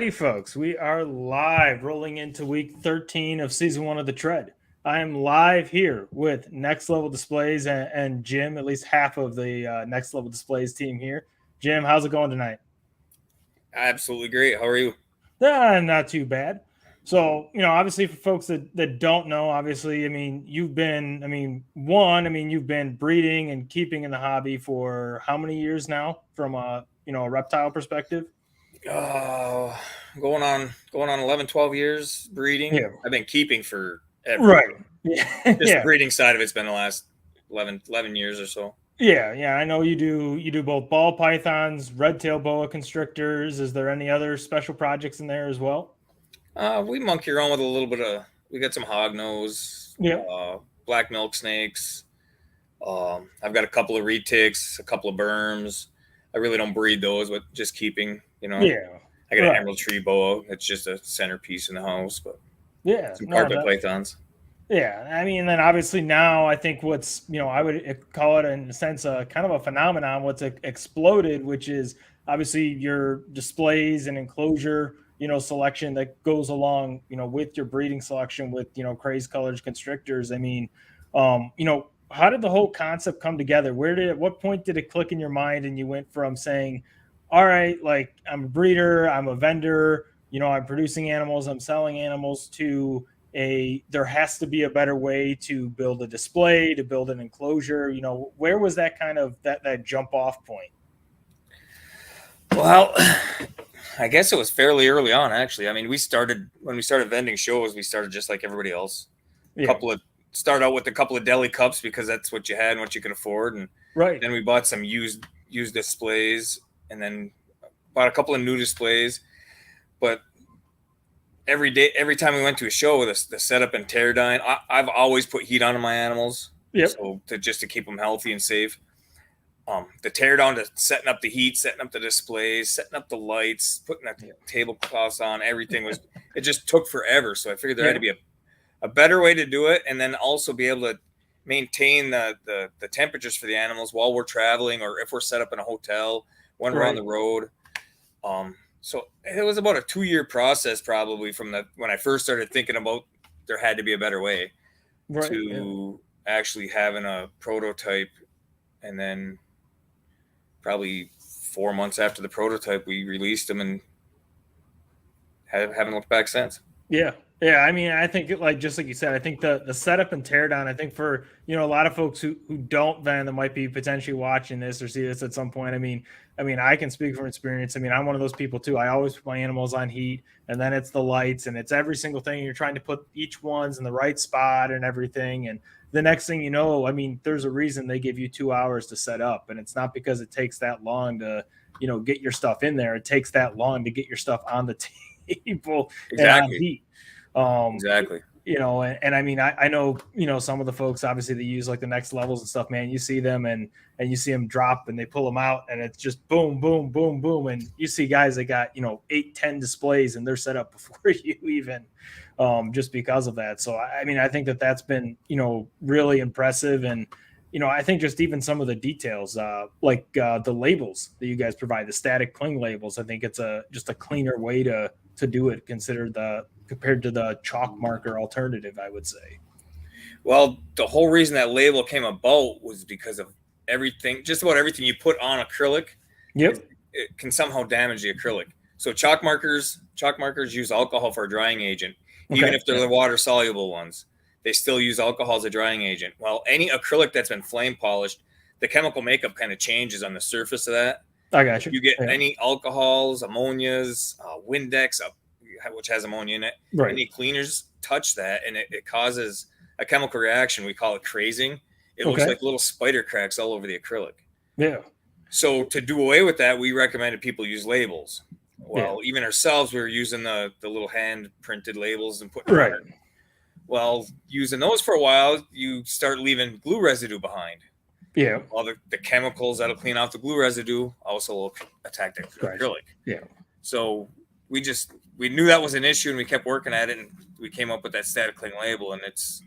Righty, folks, we are live rolling into week 13 of season 1 of the Tread. I am live here with Next Level Displays and Jim, at least half of the Next Level Displays team here. Jim, how's it going tonight? Absolutely great. How are you? Not too bad. So, obviously for folks that don't know, obviously, you've been, you've been breeding and keeping in the hobby for how many years now from a reptile perspective? Oh, going on 11, 12 years breeding. Yeah. I've been keeping for ever. Right. Yeah. Just the Yeah. breeding side of it's been the last 11 years or so. Yeah. I know you do both ball pythons, red tail boa constrictors. Is there any other special projects in there as well? We monkey around with a little bit of. We got some hognose, Yeah. black milk snakes. I've got a couple of retics, a couple of berms. I really don't breed those, but just keeping. Yeah. I got an Right. emerald tree boa. It's just a centerpiece in the house, but Yeah. some No, carpet pythons. yeah. Then obviously now I think what's, I would call it in a sense a kind of a phenomenon, what's exploded, which is obviously your displays and enclosure, selection that goes along, with your breeding selection with, crazed colors constrictors. How did the whole concept come together? At what point did it click in your mind and you went from saying, all right, like I'm a breeder, I'm a vendor, I'm producing animals, I'm selling animals to there has to be a better way to build a display, to build an enclosure. Where was that kind of that jump off point? Well, I guess it was fairly early on, actually. I mean, when we started vending shows, we started just like everybody else. Yeah. Start out with a couple of deli cups because that's what you had and what you could afford, and Right. then we bought some used displays, and then bought a couple of new displays. But every time we went to a show, the setup and tear down, I've always put heat on my animals, Yep. so to keep them healthy and safe. The tear down to setting up the heat, setting up the displays, setting up the lights, putting the tablecloths on, everything it just took forever. So I figured there had to be a better way to do it, and then also be able to maintain the temperatures for the animals while we're traveling, or if we're set up in a hotel when we're on the road. So it was about a 2-year process, probably from when I first started thinking about there had to be a better way to actually having a prototype, and then probably 4 months after the prototype, we released them and haven't looked back since. Yeah. I think just like you said, I think the setup and teardown, I think for, a lot of folks who don't vend that might be potentially watching this or see this at some point. I can speak from experience. I'm one of those people too. I always put my animals on heat, and then it's the lights and it's every single thing. You're trying to put each one's in the right spot and everything. And the next thing you know, there's a reason they give you 2 hours to set up. And it's not because it takes that long to, get your stuff in there. It takes that long to get your stuff on the table and on heat. Exactly. I know, some of the folks obviously that use like the next levels and stuff, man, you see them and you see them drop and they pull them out and it's just boom, boom, boom, boom. And you see guys that got, 8-10 displays and they're set up before you even, just because of that. So, I think that's been, really impressive. And, I think just even some of the details, like the labels that you guys provide, the static cling labels, I think it's just a cleaner way to do it compared to the chalk marker alternative, I would say. Well, the whole reason that label came about was because of just about everything you put on acrylic. Yep. It can somehow damage the acrylic. So chalk markers use alcohol for a drying agent. Even if they're the water soluble ones, they still use alcohol as a drying agent. Well, any acrylic that's been flame polished, the chemical makeup kind of changes on the surface of that. I got you. You get any alcohols, ammonias, Windex, which has ammonia in it. Right. Any cleaners touch that, and it causes a chemical reaction. We call it crazing. It looks like little spider cracks all over the acrylic. Yeah. So to do away with that, we recommended people use labels. Well, even ourselves, we were using the little hand printed labels and putting right. Well, using those for a while, you start leaving glue residue behind. Yeah. All the chemicals that'll clean off the glue residue also will attack the acrylic. Yeah. So we knew that was an issue, and we kept working at it, and we came up with that static cling label, and it's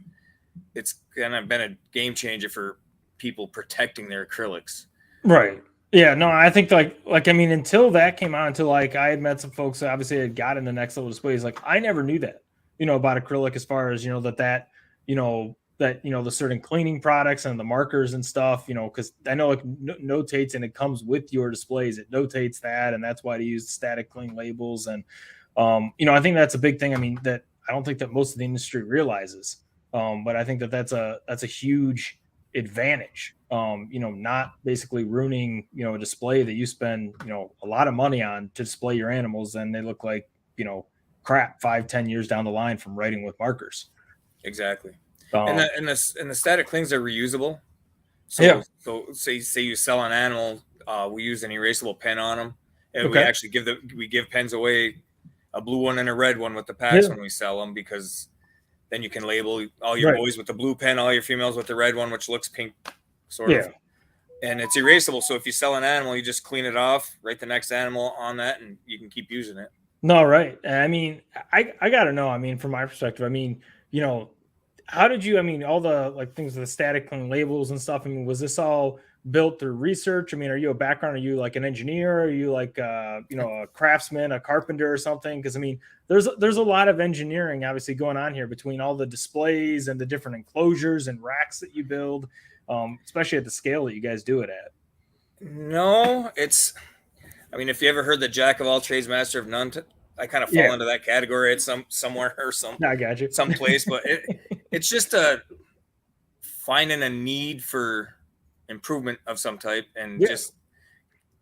kind of been a game changer for people protecting their acrylics. Right. Yeah, no, I think I mean, until that came out, until like I had met some folks that obviously had gotten the next level displays, like I never knew that, about acrylic as far as, the certain cleaning products and the markers and stuff, because I know it notates and it comes with your displays. It notates that, and that's why they use static clean labels. And, I think that's a big thing. I mean, that I don't think that most of the industry realizes. But I think that that's a huge advantage. Not basically ruining, a display that you spend, a lot of money on to display your animals, and they look like, crap 5-10 years down the line from writing with markers. Exactly. And the static clings are reusable. So, yeah. So say you sell an animal, we use an erasable pen on them, and Okay. we actually give pens away, a blue one and a red one with the packs when we sell them, because then you can label all your boys with the blue pen, all your females with the red one, which looks pink, sort of. And it's erasable. So if you sell an animal, you just clean it off, write the next animal on that, and you can keep using it. No, right. I mean, I got to know, I mean, from my perspective, I mean, how did you, I mean, all the like things with the static clean labels and stuff, I mean, was this all built through research? I mean, are you a background? Are you like an engineer? Are you like, a craftsman, a carpenter or something? Because I mean, there's a lot of engineering obviously going on here between all the displays and the different enclosures and racks that you build, especially at the scale that you guys do it at. No, I mean, if you ever heard the jack of all trades, master of none, I kind of fall into that category at somewhere or I got you. someplace, but it's just finding a need for improvement of some type, and just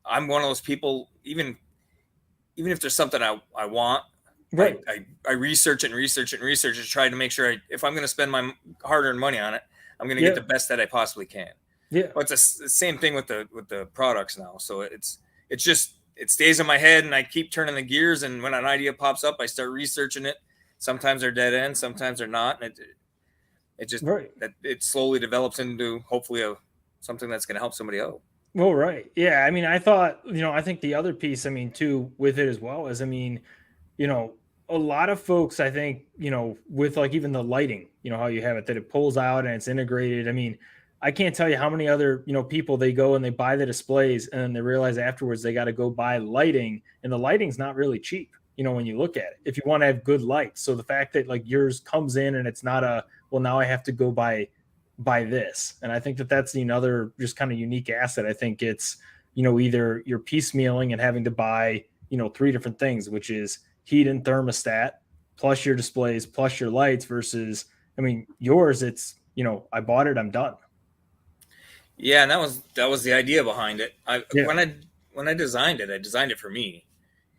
I'm one of those people. Even if there's something I want, right? I research and try to make sure if I'm going to spend my hard-earned money on it, I'm going to get the best that I possibly can. Yeah, but it's the same thing with the products now. So it stays in my head, and I keep turning the gears. And when an idea pops up, I start researching it. Sometimes they're dead ends, sometimes they're not, and it slowly develops into hopefully something that's going to help somebody out. Well, right, yeah. I mean, I thought, I think the other piece, I mean, too, with it as well is, I mean, a lot of folks, I think, with like even the lighting, how you have it that it pulls out and it's integrated. I mean, I can't tell you how many other, people, they go and they buy the displays and they realize afterwards they got to go buy lighting, and the lighting's not really cheap, when you look at it, if you want to have good lights. So the fact that like yours comes in and it's not well, now I have to go buy this. And I think that that's another just kind of unique asset. I think it's, either you're piecemealing and having to buy, 3 different things, which is heat and thermostat plus your displays plus your lights, versus, I mean, yours, it's, I bought it, I'm done. Yeah, and that was the idea behind it. When I designed it for me.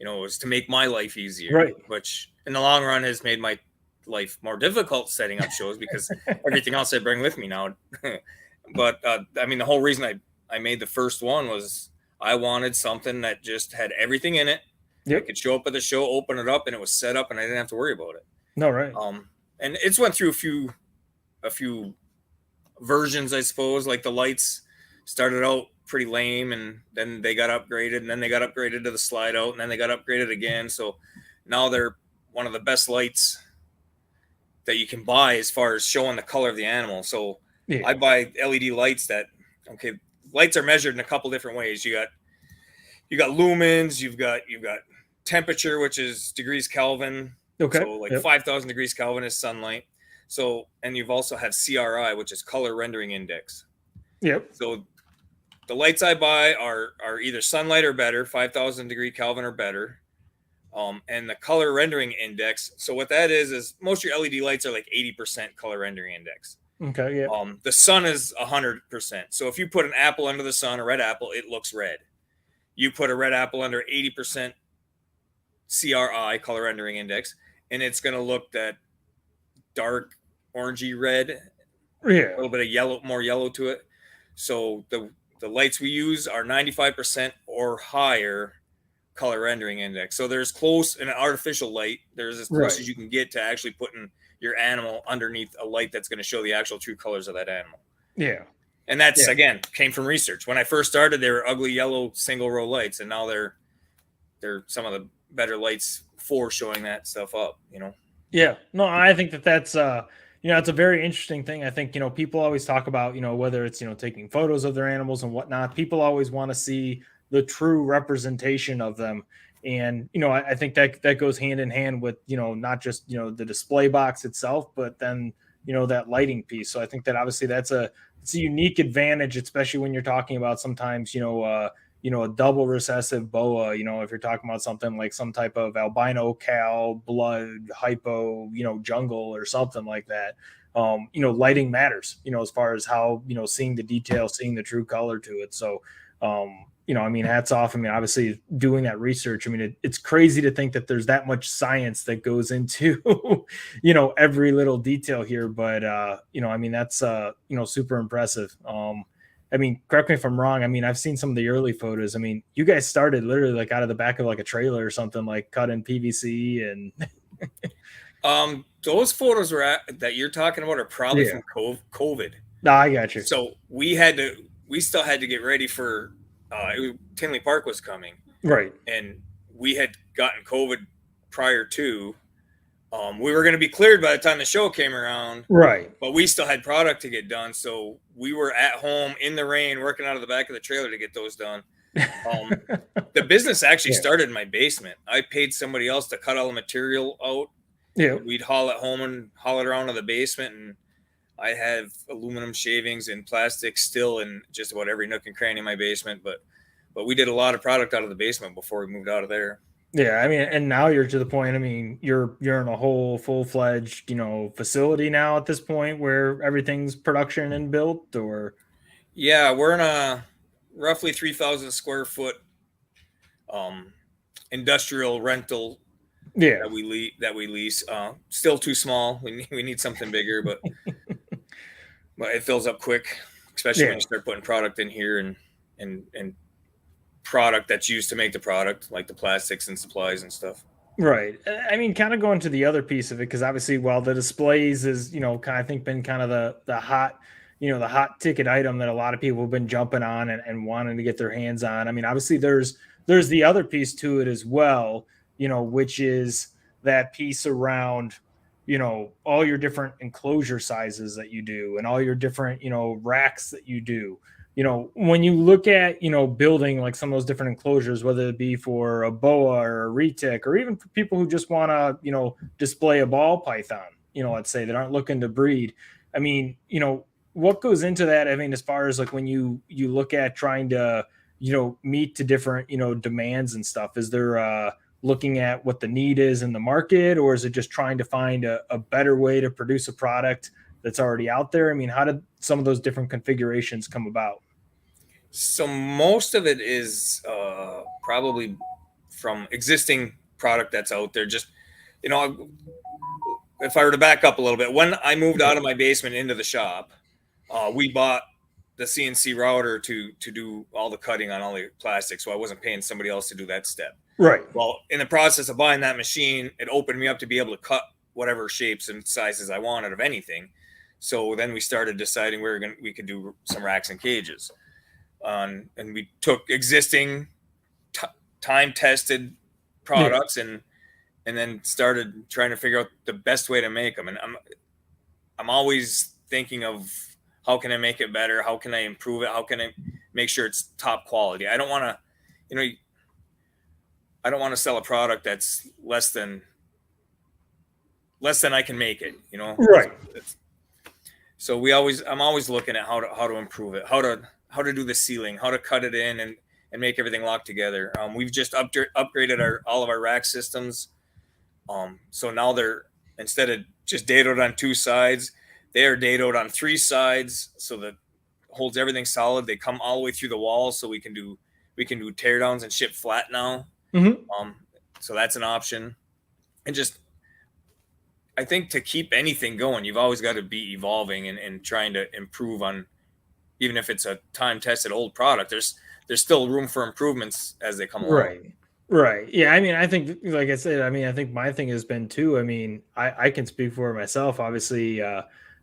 It was to make my life easier, right? Which in the long run has made my life more difficult setting up shows because everything else I bring with me now. But I mean, the whole reason I made the first one was I wanted something that just had everything in it. I could show up at the show, open it up, and it was set up, and I didn't have to worry about it. No, right. And it's went through a few versions, I suppose. Like the lights started out pretty lame, and then they got upgraded, and then they got upgraded to the slide out, and then they got upgraded again. So now they're one of the best lights that you can buy as far as showing the color of the animal. So I buy LED lights lights are measured in a couple different ways. You got lumens, you've got temperature, which is degrees Kelvin. Okay. So like 5,000 degrees Kelvin is sunlight. So, and you've also have CRI, which is color rendering index. Yep. So the lights I buy are either sunlight or better, 5,000 degree Kelvin or better. And the color rendering index. So what that is most of your LED lights are like 80% color rendering index. Okay. Yeah. The sun is 100%. So if you put an apple under the sun, a red apple, it looks red. You put a red apple under 80% CRI, color rendering index, and it's going to look that dark orangey red. Yeah. A little bit of yellow, more yellow to it. So the lights we use are 95% or higher color rendering index. So there's close in an artificial light. There's as close as you can get to actually putting your animal underneath a light that's going to show the actual true colors of that animal. Yeah. And that's again came from research. When I first started, they were ugly yellow single row lights, and now they're some of the better lights for showing that stuff up. Yeah. No, I think that's it's a very interesting thing. I think, people always talk about, whether it's, taking photos of their animals and whatnot. People always want to see the true representation of them. And, I think that goes hand in hand with, not just, the display box itself, but then, that lighting piece. So I think that obviously it's a unique advantage, especially when you're talking about sometimes, a double recessive boa, if you're talking about something like some type of albino cow, blood, hypo, jungle or something like that. Lighting matters, as far as how, seeing the detail, seeing the true color to it. So, hats off. Obviously doing that research, it's crazy to think that there's that much science that goes into, every little detail here, but, that's, super impressive. Correct me if I'm wrong. I've seen some of the early photos. You guys started literally like out of the back of like a trailer or something, like cut in PVC and those photos that you're talking about are probably from COVID. No, I got you. So we still had to get ready for Tinley Park was coming, right? And we had gotten COVID prior to. We were going to be cleared by the time the show came around, right? But we still had product to get done, so we were at home in the rain working out of the back of the trailer to get those done. The business actually started in my basement. I paid somebody else to cut all the material out. Yeah, we'd haul it home and haul it around to the basement, and I have aluminum shavings and plastic still in just about every nook and cranny in my basement. But we did a lot of product out of the basement before we moved out of there. Yeah, and now you're to the point. You're in a whole full-fledged, facility now at this point where everything's production and built, or yeah, we're in a roughly 3,000 square foot industrial rental. Yeah, that we lease. Still too small. We need something bigger, but it fills up quick, especially when you start putting product in here and product that's used to make the product, like the plastics and supplies and stuff. Right. Kind of going to the other piece of it, because obviously, while the displays is, I think been kind of the hot, the hot ticket item that a lot of people have been jumping on and wanting to get their hands on. Obviously there's the other piece to it as well, which is that piece around, all your different enclosure sizes that you do and all your different, racks that you do. When you look at, building like some of those different enclosures, whether it be for a boa or a retic, or even for people who just want to, display a ball python, let's say, that aren't looking to breed. What goes into that? As far as like when you look at trying to, meet to different, demands and stuff, is there looking at what the need is in the market, or is it just trying to find a better way to produce a product that's already out there? How did some of those different configurations come about? So most of it is probably from existing product that's out there. Just, if I were to back up a little bit, when I moved out of my basement into the shop, we bought the CNC router to do all the cutting on all the plastic. So I wasn't paying somebody else to do that step. Right. Well, in the process of buying that machine, it opened me up to be able to cut whatever shapes and sizes I wanted of anything. So then we started deciding we could do some racks and cages. And we took existing time-tested products and then started trying to figure out the best way to make them. And I'm always thinking of, how can I make it better? How can I improve it? How can I make sure it's top quality? I don't want to sell a product that's less than I can make it, Right. So I'm always looking at how to improve it, how to do the sealing, how to cut it in and make everything lock together. We've just upgraded all of our rack systems. So now they're, instead of just dadoed on two sides, they are dadoed on three sides, so that holds everything solid. They come all the way through the wall, so we can do teardowns and ship flat now. Mm-hmm. So that's an option. And just, I think to keep anything going, you've always got to be evolving and trying to improve on, even if it's a time-tested old product, there's still room for improvements as they come along. Right. Yeah. I think, like I said, I think my thing has been too, I can speak for myself. Obviously,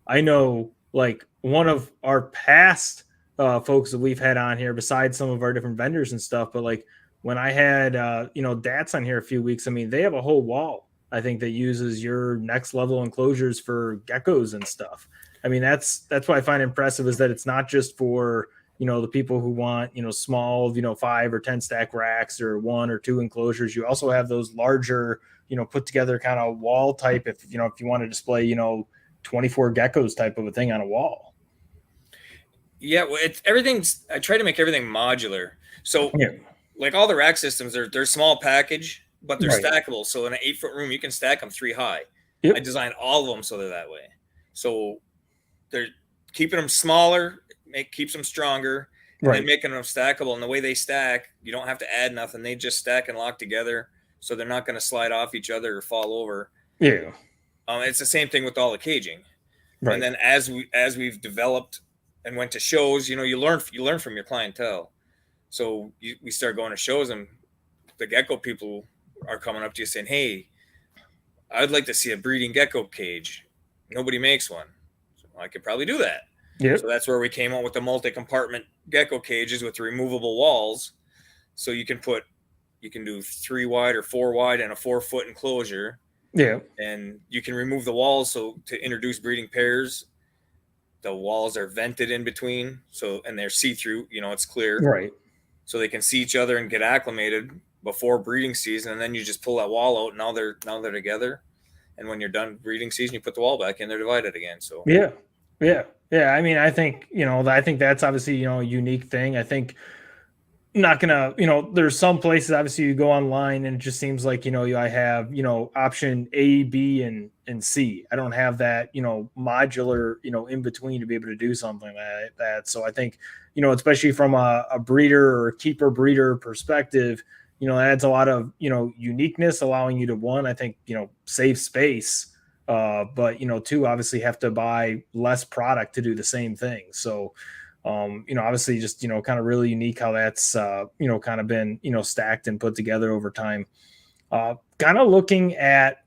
I know like one of our past folks that we've had on here, besides some of our different vendors and stuff, but like when I had, Dats on here a few weeks, they have a whole wall, I think, that uses your next level enclosures for geckos and stuff. That's what I find impressive, is that it's not just for, the people who want, small, 5 or 10 stack racks or 1 or 2 enclosures. You also have those larger, put together kind of wall type, if you want to display, 24 geckos type of a thing on a wall. Yeah, well, I try to make everything modular. So like all the rack systems, they're small package, but they're stackable. So in an 8-foot room, you can stack them 3 high. I designed all of them so they're that way. So they're keeping them smaller, keeps them stronger, and then making them stackable. And the way they stack, you don't have to add nothing. They just stack and lock together, so they're not going to slide off each other or fall over. Yeah. It's the same thing with all the caging. And then as we've developed and went to shows, you learn from your clientele. So we start going to shows, and the gecko people are coming up to you saying, "Hey, I'd like to see a breeding gecko cage. Nobody makes one. So I could probably do that." Yeah. So that's where we came out with the multi-compartment gecko cages with removable walls. So you can do 3 wide or 4 wide and a 4-foot enclosure. Yeah. And you can remove the walls. So to introduce breeding pairs, the walls are vented in between. And they're see-through, it's clear. Right. So they can see each other and get acclimated before breeding season. And then you just pull that wall out, and now they're together. And when you're done breeding season, you put the wall back in, they're divided again. So yeah. I mean, I think, I think that's obviously, a unique thing. I think not gonna, there's some places obviously you go online and it just seems like, I have, option A, B, and C. I don't have that, modular, in between to be able to do something like that. So I think, especially from a breeder or keeper breeder perspective, that adds a lot of, uniqueness, allowing you to, one, I think, save space. But 2, obviously have to buy less product to do the same thing. So, obviously just, kind of really unique how that's, kind of been, stacked and put together over time. Kind of looking at,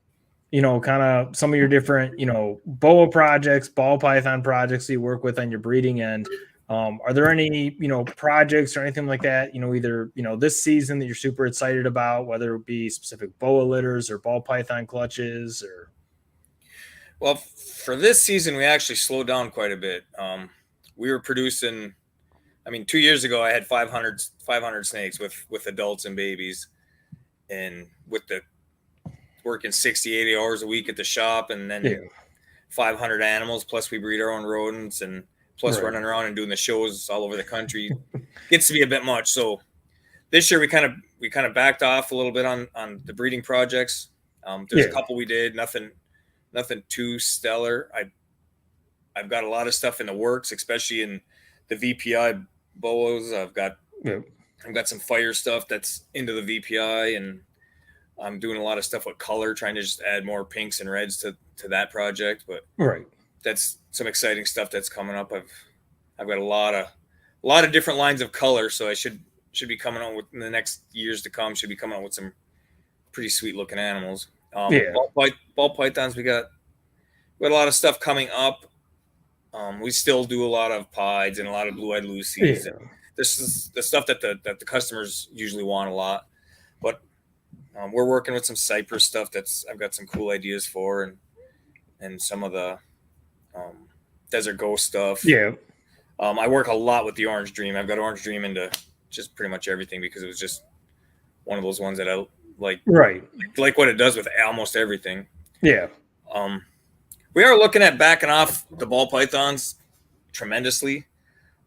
kind of some of your different, boa projects, ball python projects that you work with on your breeding end. Are there any, projects or anything like that, either, this season that you're super excited about, whether it be specific boa litters or ball python clutches or? Well, for this season, we actually slowed down quite a bit. We were producing, 2 years ago, I had 500 snakes with adults and babies, and with the working 60, 80 hours a week at the shop, and then 500 animals, plus we breed our own rodents, and plus running around and doing the shows all over the country gets to be a bit much. So this year we kind of backed off a little bit on the breeding projects. There's a couple we did, nothing too stellar. I've got a lot of stuff in the works, especially in the VPI boas. I've got some fire stuff that's into the VPI, and I'm doing a lot of stuff with color, trying to just add more pinks and reds to that project. But that's some exciting stuff that's coming up. I've got a lot of different lines of color, so I should be coming out with, in the next years to come, should be coming out with some pretty sweet looking animals. Ball pythons, we got a lot of stuff coming up. We still do a lot of pieds and a lot of blue-eyed Lucy's. This is the stuff that the customers usually want a lot. But we're working with some cypress stuff I've got some cool ideas for, and some of the Desert Ghost stuff. I work a lot with the Orange Dream. I've got Orange Dream into just pretty much everything, because it was just one of those ones that I like what it does with almost everything. We are looking at backing off the ball pythons tremendously.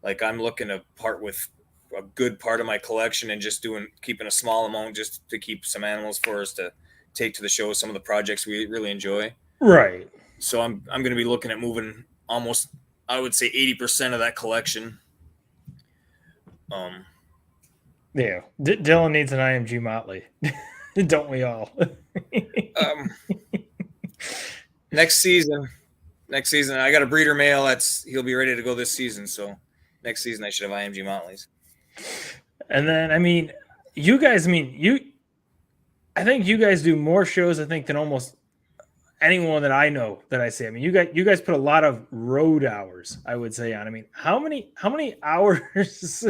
Like, I'm looking to part with a good part of my collection and just keeping a small amount just to keep some animals for us to take to the show, some of the projects we really enjoy. So I'm going to be looking at moving almost, I would say, 80% of that collection. Dylan needs an IMG Motley. Don't we all? Next season, I got a breeder male he'll be ready to go this season. So next season I should have IMG Motleys. And then, you guys, I think you guys do more shows, than almost anyone that I know that I see. You guys put a lot of road hours, I would say, on. How many hours,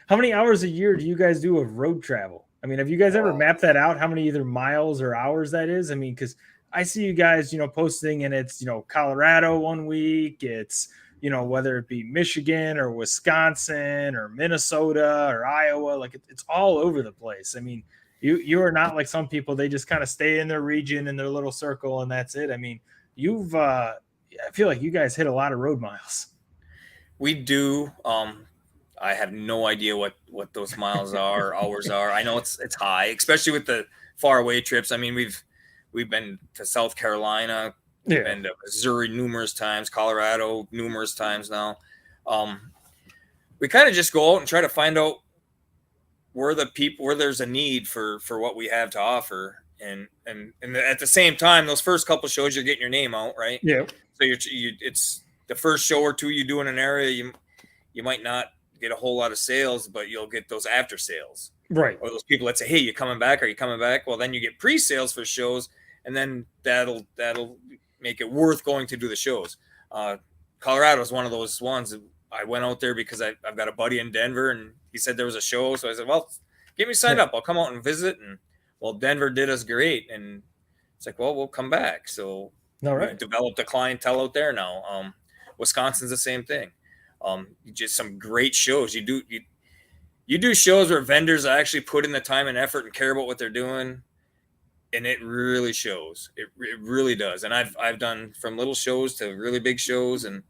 how many hours a year do you guys do of road travel? Have you guys ever mapped that out? How many either miles or hours that is? Because I see you guys, posting, and it's, Colorado one week, it's, whether it be Michigan or Wisconsin or Minnesota or Iowa, like it's all over the place. I mean, you are not like some people, they just kind of stay in their region in their little circle and that's it. I mean, I feel like you guys hit a lot of road miles. We do. I have no idea what those miles are, hours are. I know it's high, especially with the far away trips. I mean, we've been to South Carolina, we've been to Missouri numerous times, Colorado numerous times now. We kind of just go out and try to find out where there's a need for what we have to offer, and at the same time, those first couple shows you're getting your name out, right? Yeah. So it's the first show or two you do in an area, you might not get a whole lot of sales, but you'll get those after sales, right? Or those people that say, "Hey, you coming back? Are you coming back?" Well, then you get pre-sales for shows, and then that'll make it worth going to do the shows. Colorado is one of those ones. I went out there because I've got a buddy in Denver, and he said there was a show, so I said, "Well, get me signed up. I'll come out and visit." And well, Denver did us great, and it's like, well, we'll come back. So we've developed a clientele out there now. Wisconsin's the same thing. Just some great shows. You do shows where vendors actually put in the time and effort and care about what they're doing, and it really shows. It really does. And I've done from little shows to really big shows, and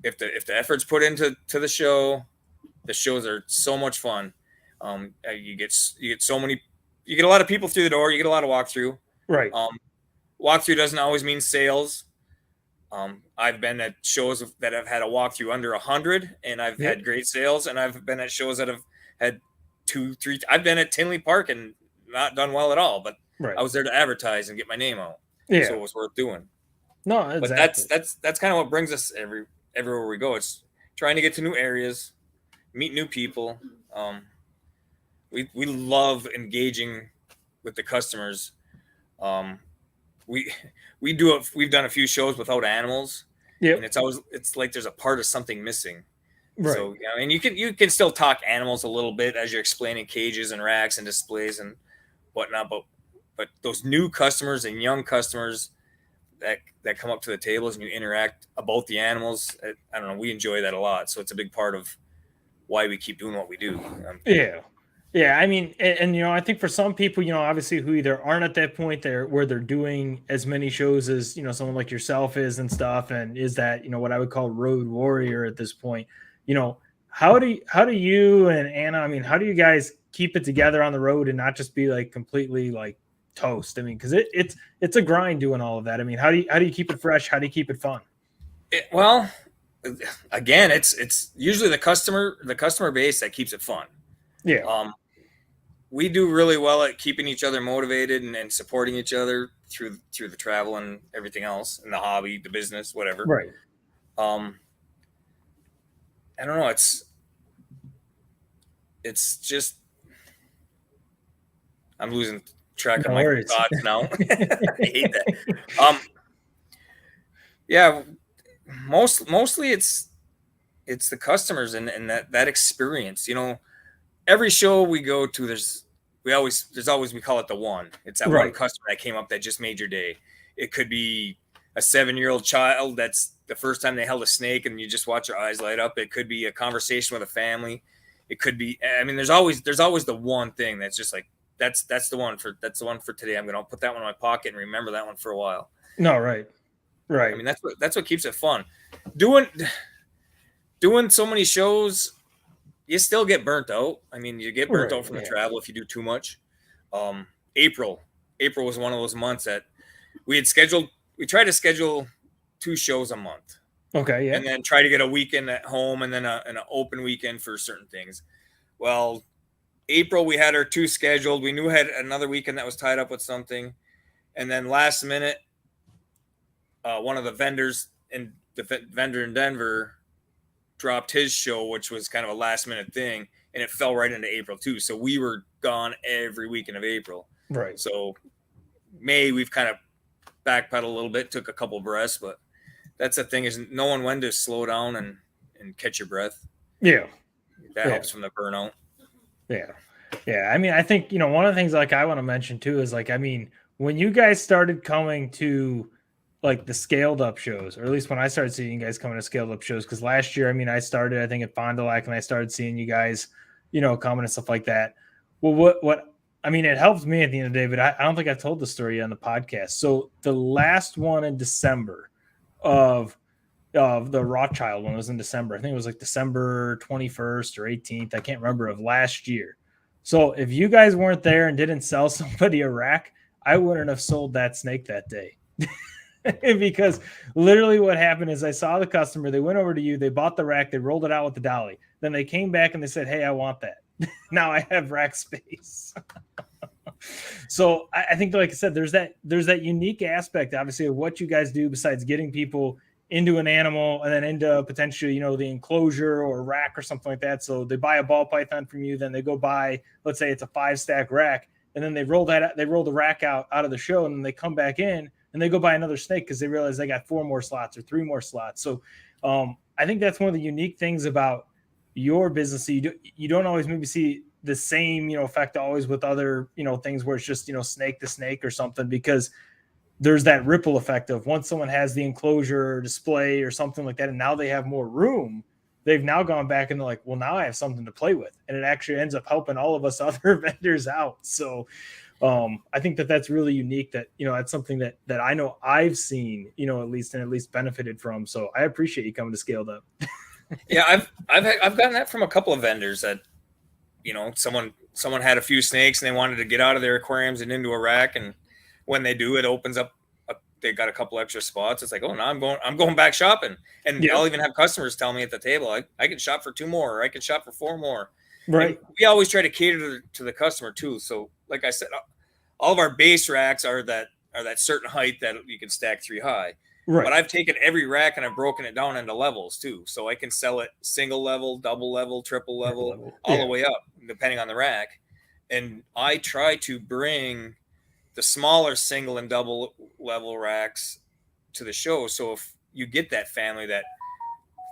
if the effort's put into the shows are so much fun. You get a lot of people through the door. You get a lot of walkthrough. Right. Walkthrough doesn't always mean sales. I've been at shows that have had a walkthrough under 100, and I've had great sales. And I've been at shows that have had 2, 3. I've been at Tinley Park and not done well at all, but I was there to advertise and get my name out. Yeah. So it was worth doing. No, exactly. But that's kind of what brings us everywhere we go. It's trying to get to new areas, meet new people. We love engaging with the customers. We've done a few shows without animals, and it's like there's a part of something missing. Right. So and you can still talk animals a little bit as you're explaining cages and racks and displays and whatnot, but those new customers and young customers that come up to the tables and you interact about the animals, I don't know, we enjoy that a lot. So it's a big part of why we keep doing what we do. Yeah, I mean, and I think for some people, obviously who either aren't at that point there where they're doing as many shows as, someone like yourself is and stuff, and is that, what I would call road warrior at this point, how do you and Anna, I mean, how do you guys keep it together on the road and not just be like completely like toast? I mean, because it's a grind doing all of that. I mean, how do you keep it fresh? How do you keep it fun? Well, again, it's usually the customer base that keeps it fun. Yeah. We do really well at keeping each other motivated and supporting each other through the travel and everything else, and the hobby, the business, whatever. Right. I don't know. It's just, I'm losing track of my thoughts now. I hate that. Yeah, mostly it's the customers and that experience. Every show we go to, there's always, we call it the one. It's that one customer that came up that just made your day. It could be a 7-year-old child that's the first time they held a snake and you just watch your eyes light up. It could be a conversation with a family. It could be, I mean, there's always the one thing that's just like, that's the one for today. I'm going to put that one in my pocket and remember that one for a while. No, right. I mean, that's what keeps it fun. Doing so many shows, you still get burnt out. I mean, you get burnt out from the travel if you do too much. April was one of those months that we tried to schedule 2 shows a month. Okay, yeah. And then try to get a weekend at home and then an open weekend for certain things. Well, April, we had our 2 scheduled. We knew we had another weekend that was tied up with something. And then last minute, one of the vendors in Denver dropped his show, which was kind of a last minute thing, and it fell right into April too. So we were gone every weekend of April. Right. So May, we've kind of backpedaled a little bit, took a couple breaths, but that's the thing, is knowing when to slow down and catch your breath. Yeah. That helps from the burnout. Yeah. Yeah. I mean, I think, one of the things like I want to mention too is like, I mean, when you guys started coming to like the scaled up shows, or at least when I started seeing you guys coming to scaled up shows, because last year, I mean, I started, I think, at Fond du Lac, and I started seeing you guys, coming and stuff like that. Well, I mean, it helped me at the end of the day, but I don't think I've told the story on the podcast. So the last one in December of the Rothschild one was in December. I think it was like December 21st or 18th. I can't remember, of last year. So if you guys weren't there and didn't sell somebody a rack, I wouldn't have sold that snake that day. Because literally what happened is I saw the customer, they went over to you, they bought the rack, they rolled it out with the dolly. Then they came back and they said, hey, I want that. Now I have rack space. So I think, like I said, there's that unique aspect, obviously, of what you guys do besides getting people into an animal and then into potentially, the enclosure or rack or something like that. So they buy a ball python from you, then they go buy, let's say it's a 5-stack rack, and then they roll the rack out of the show, and then they come back in and they go buy another snake because they realize they got 4 more slots or 3 more slots. So I think that's one of the unique things about your business. You don't always maybe see the same, effect always with other, things where it's just, snake to snake or something, because there's that ripple effect of once someone has the enclosure or display or something like that, and now they have more room, they've now gone back and they're like, well, now I have something to play with. And it actually ends up helping all of us other vendors out. So I think that's really unique, that, that's something that I know I've seen, at least benefited from. So I appreciate you coming to Scaled Up. Yeah, I've gotten that from a couple of vendors that, someone had a few snakes and they wanted to get out of their aquariums and into a rack, and when they do, it opens up. They got a couple extra spots. It's like, oh, now I'm going back shopping, and I'll even have customers tell me at the table, I can shop for 2 more, or I can shop for 4 more. Right. And we always try to cater to the customer too. So, like I said, all of our base racks are that certain height that you can stack 3 high. Right. But I've taken every rack and I've broken it down into levels too. So I can sell it single level, double level, triple level, all the way up, depending on the rack. And I try to bring the smaller single and double level racks to the show. So if you get that family that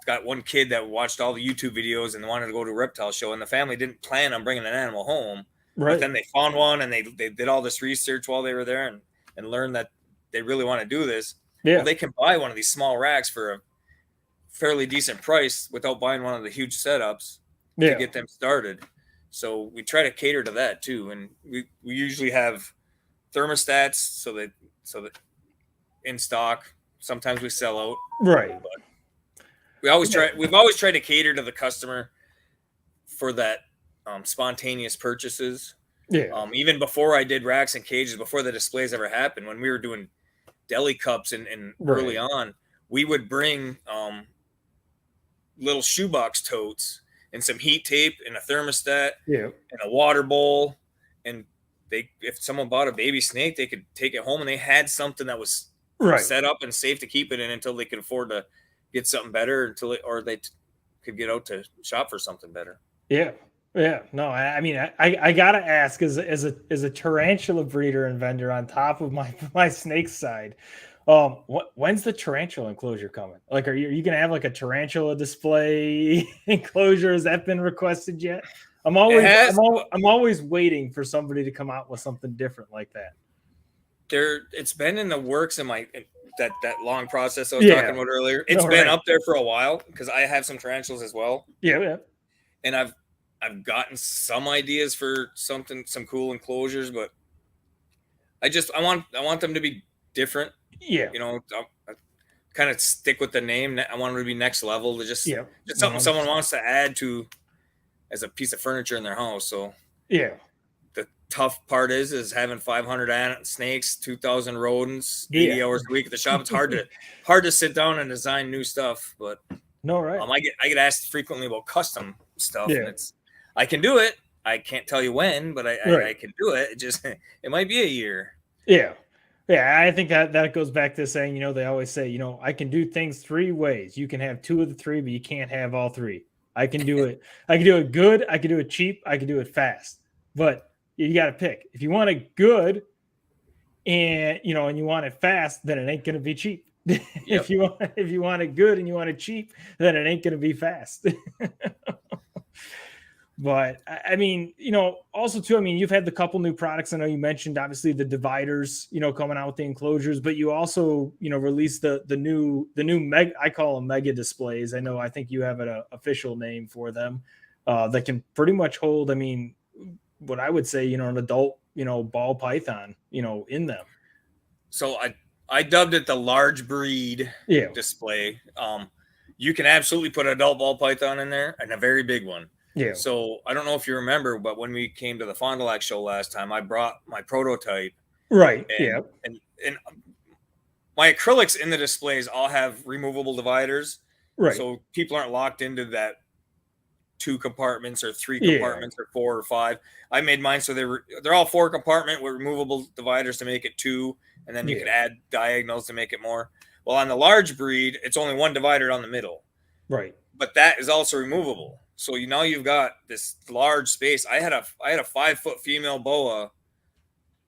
got one kid that watched all the YouTube videos and wanted to go to a reptile show, and the family didn't plan on bringing an animal home, right, but then they found one and they did all this research while they were there and learned that they really want to do this. Yeah. Well, they can buy one of these small racks for a fairly decent price without buying one of the huge setups to get them started. So we try to cater to that too. And we usually have thermostats so that in stock. Sometimes we sell out. Right. But we've always tried to cater to the customer for that spontaneous purchases. Yeah. Even before I did racks and cages, before the displays ever happened, when we were doing deli cups and early on, we would bring little shoebox totes and some heat tape and a thermostat and a water bowl. And if someone bought a baby snake, they could take it home, and they had something that was set up and safe to keep it in until they could afford to get something better, or they could get out to shop for something better. Yeah. Yeah, no, I mean, I gotta ask, as a tarantula breeder and vendor on top of my snake side, when's the tarantula enclosure coming? Like, are you gonna have like a tarantula display enclosure? Has that been requested yet? I'm always waiting for somebody to come out with something different like that. It's been in the works in that long process I was talking about earlier. It's been up there for a while because I have some tarantulas as well. Yeah. And I've gotten some ideas for some cool enclosures, but I want them to be different. Yeah. I kind of stick with the name. I want them to be next level, to just something someone wants to add to as a piece of furniture in their house. So the tough part is having 500 snakes, 2,000 rodents, 80 hours a week at the shop. It's hard to sit down and design new stuff, but I get asked frequently about custom stuff, and I can do it. I can't tell you when, but I can do it. It might be a year. Yeah. Yeah. I think that goes back to saying, they always say, I can do things 3 ways. You can have 2 of the 3, but you can't have all 3. I can do it. I can do it good. I can do it cheap. I can do it fast, but you got to pick. If you want it good and you want it fast, then it ain't going to be cheap. Yep. If you want it good and you want it cheap, then it ain't going to be fast. But I mean, also too, I mean, you've had the couple new products. I know you mentioned obviously the dividers, coming out with the enclosures, but you also, released the new mega, I call them mega displays. I think you have an official name for them, that can pretty much hold, I mean, what I would say, an adult, ball python, in them. So I dubbed it the large breed Yeah. display. You can absolutely put an adult ball python in there and a very big one. Yeah. So I don't know if you remember, but when we came to the Fond du Lac show last time, I brought my prototype. Right. And, Yeah. and my acrylics in the displays all have removable dividers. Right. So people aren't locked into that 2 compartments or 3 Yeah. compartments or 4 or 5. I made mine so they're all 4 compartment with removable dividers to make it 2, and then you could add diagonals to make it more. Well, on the large breed, it's only 1 divider down the middle. Right. But that is also removable. So now you've got this large space. I had a 5-foot female boa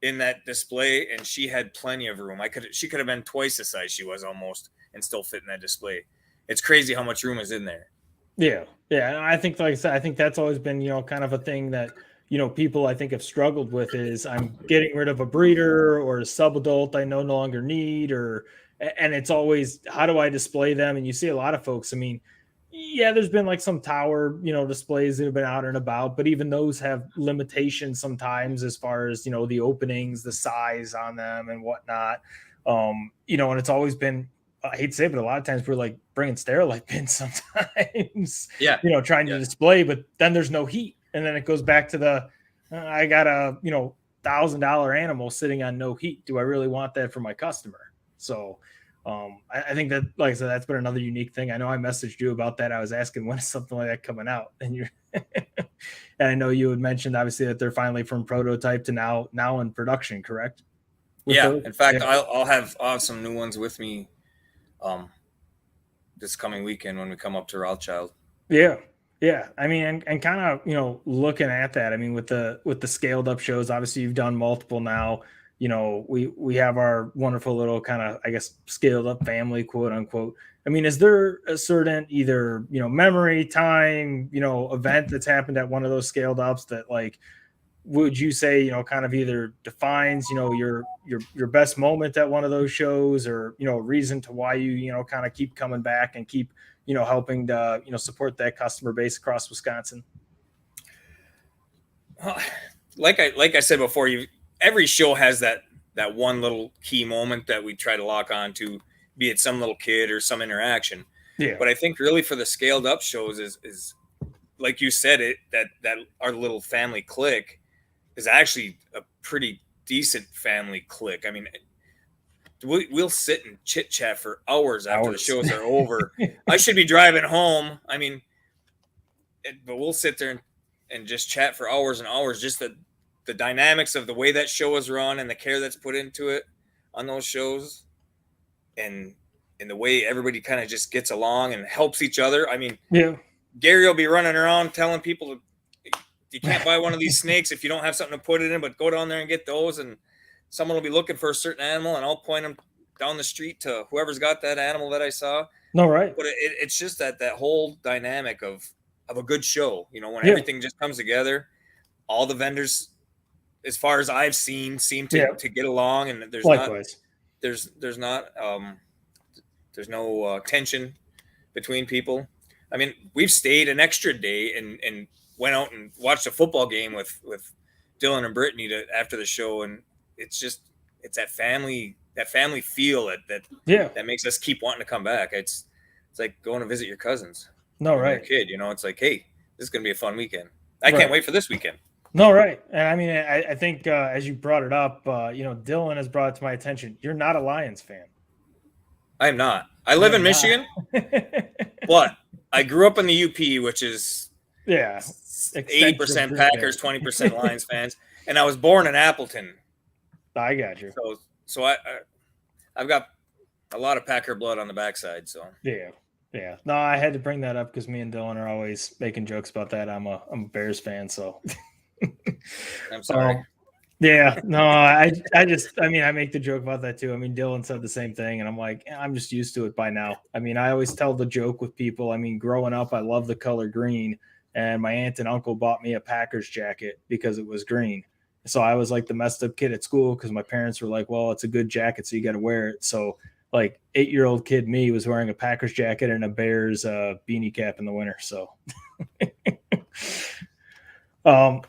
in that display, and she had plenty of room. She could have been twice the size she was almost and still fit in that display. It's crazy how much room is in there. Yeah. Yeah. And I think, like I said, I think that's always been, kind of a thing that, people I think have struggled with is I'm getting rid of a breeder or a subadult I no longer need, and it's always, how do I display them? And you see a lot of folks, I mean, yeah, there's been like some tower, displays that have been out and about, but even those have limitations sometimes as far as, the openings, the size on them and whatnot. And it's always been, I hate to say it, but a lot of times we're like bringing sterilite pins sometimes, Yeah. Trying to display, but then there's no heat. And then it goes back to I got a, $1,000 animal sitting on no heat. Do I really want that for my customer? So, I think that, like I said, that's been another unique thing. I know I messaged you about that. I was asking when is something like that coming out, and you're, and I know you had mentioned obviously that they're finally from prototype to now in production, correct? In fact, I'll have some new ones with me, this coming weekend when we come up to Rothschild. Yeah. Yeah. I mean, and kind of, looking at that, I mean, with the scaled up shows, obviously you've done multiple now. We have our wonderful little kind of, I guess, scaled up family, quote unquote. I mean, is there a certain either, memory, time, event that's happened at one of those scaled ups that, like, would you say, kind of either defines, your best moment at one of those shows, or, a reason to why you, kind of keep coming back and keep, helping to, support that customer base across Wisconsin? Like I said before, every show has that one little key moment that we try to lock on to, be it some little kid or some interaction. Yeah. But I think really for the scaled up shows is like you said, that our little family clique is actually a pretty decent family clique. I mean, we'll sit and chit chat for hours after the shows are over. I should be driving home. I mean, but we'll sit there and just chat for hours and hours. Just the dynamics of the way that show is run and the care that's put into it on those shows, and the way everybody kind of just gets along and helps each other. I mean, yeah, Gary will be running around telling people you can't buy one of these snakes if you don't have something to put it in, but go down there and get those. And someone will be looking for a certain animal, and I'll point them down the street to whoever's got that animal that I saw. No, right. But it's just that whole dynamic of a good show, when everything just comes together. All the vendors, as far as I've seen, seem to get along, and there's likewise. There's no tension between people. I mean, we've stayed an extra day and went out and watched a football game with Dylan and Brittany after the show, and it's that family feel that makes us keep wanting to come back. It's like going to visit your cousins. No, right. Your kid, it's like, hey, this is gonna be a fun weekend. I can't wait for this weekend. No, right. And I mean, I think as you brought it up, Dylan has brought it to my attention. You're not a Lions fan. I'm not. I live in Michigan, but I grew up in the UP, which is 80% Packers, 20% Lions fans, and I was born in Appleton. I got you. So I've got a lot of Packer blood on the backside. So yeah. No, I had to bring that up because me and Dylan are always making jokes about that. I'm a Bears fan, so. I'm sorry. I make the joke about that too. I mean, Dylan said the same thing, and I'm like, I'm just used to it by now. I mean, I always tell the joke with people. I mean, growing up, I love the color green, and my aunt and uncle bought me a Packers jacket because it was green. So I was like the messed up kid at school because my parents were like, well, it's a good jacket, so you got to wear it. So like 8-year-old kid me was wearing a Packers jacket and a Bears beanie cap in the winter. So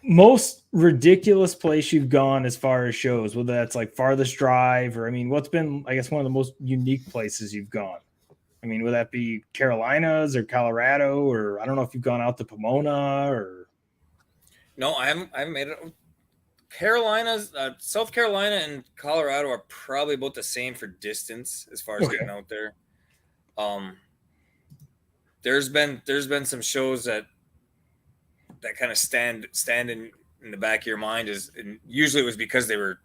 most ridiculous place you've gone as far as shows, whether that's like farthest drive or, I mean, what's been, I guess, one of the most unique places you've gone? I mean, would that be Carolinas or Colorado, or I don't know if you've gone out to Pomona or. No, I haven't made it. Carolinas, South Carolina and Colorado are probably about the same for distance as far as getting out there. There's been some shows that kind of stand in the back of your mind and usually it was because they were